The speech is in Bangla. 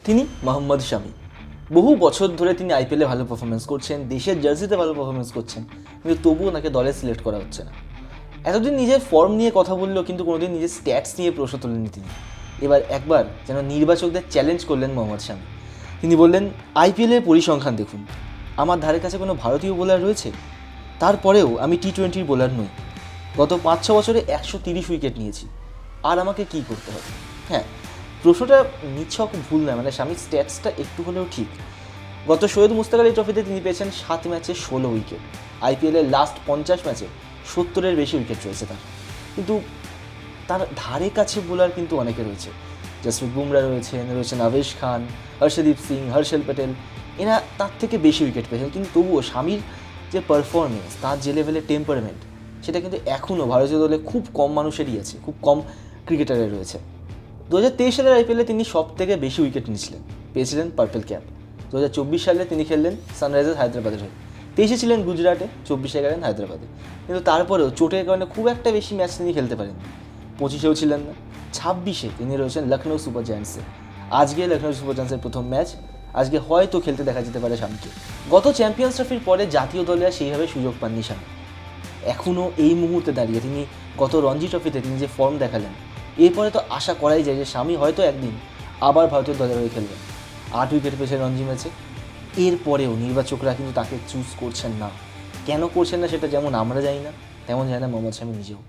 তিনি মোহাম্মদ শামি। বহু বছর ধরে তিনি আইপিএলে ভালো পারফরমেন্স করছেন, দেশের জার্সিতে ভালো পারফরমেন্স করছেন, কিন্তু তবুও ওনাকে দলে সিলেক্ট করা হচ্ছে না। এতদিন নিজের ফর্ম নিয়ে কথা বললেও কিন্তু কোনোদিন নিজের স্ট্যাটস নিয়ে প্রশ্ন তোলেননি তিনি। এবার একবার যেন নির্বাচকদের চ্যালেঞ্জ করলেন মোহাম্মদ শামি। তিনি বললেন, আইপিএলের পরিসংখ্যান দেখুন, আমার ধারে কাছে কোনো ভারতীয় বোলার রয়েছে? তারপরেও আমি টি-20 বোলার নই। গত 5-6 বছরে 130 উইকেট নিয়েছি, আর আমাকে কি করতে হবে? হ্যাঁ, প্রশ্নটা নিছক ভুল নয়, মানে স্বামীর স্ট্যাটসটা একটু হলেও ঠিক। গত সৈয়দ মুস্তাক আলী ট্রফিতে তিনি পেয়েছেন 7 ম্যাচে 16 উইকেট। আইপিএলের লাস্ট 50 ম্যাচে 70-এর বেশি উইকেট রয়েছে তার। কিন্তু তার ধারে কাছে বোলার কিন্তু অনেকে রয়েছে। জসপ্রীত বুমরা রয়েছেন আবেশ খান, হর্ষদীপ সিং, হর্ষল প্যাটেল, এরা তার থেকে বেশি উইকেট পেয়েছেন। কিন্তু তবুও স্বামীর যে পারফরমেন্স, তার যে লেভেলের টেম্পারমেন্ট, সেটা কিন্তু এখনও ভারতীয় দলে খুব কম মানুষেরই আছে, খুব কম ক্রিকেটারের রয়েছে। 2023 সালের আইপিএলে তিনি সব থেকে বেশি উইকেট নিয়েছিলেন, পেয়েছিলেন পার্পল ক্যাপ। 2024 সালে তিনি খেললেন সানরাইজার্স হায়দ্রাবাদের হয়ে। 23-এ ছিলেন গুজরাটে, 24-এ গেলেন হায়দ্রাবাদে। কিন্তু তারপরেও চোটের কারণে খুব একটা বেশি ম্যাচ তিনি খেলতে পারেন। 25-এও ছিলেন না। 26-এ তিনি রয়েছেন লখনৌ সুপার জায়ান্টসে। আজকে লখনৌ সুপার জায়ান্টসের প্রথম ম্যাচ, আজকে হয়তো খেলতে দেখা যেতে পারে স্বামীকে। গত চ্যাম্পিয়ন্স ট্রফির পরে জাতীয় দলে আর সেইভাবে সুযোগ পাননি স্বামী। এখনও এই মুহূর্তে দাঁড়িয়ে তিনি গত রঞ্জি ট্রফিতে তিনি যে ফর্ম দেখালেন, এরপরে তো আশা করাই যায় যে স্বামী হয়তো একদিন আবার ভারতীয় দলের হয়ে খেলবেন। 8 উইকেট পেয়েছে রঞ্জি ম্যাচে। এরপরেও নির্বাচকরা কিন্তু তাকে চুজ করছেন না। কেন করছেন না সেটা যেমন আমরা জানি না, তেমন জানে না মোহাম্মদ শামি নিজেও।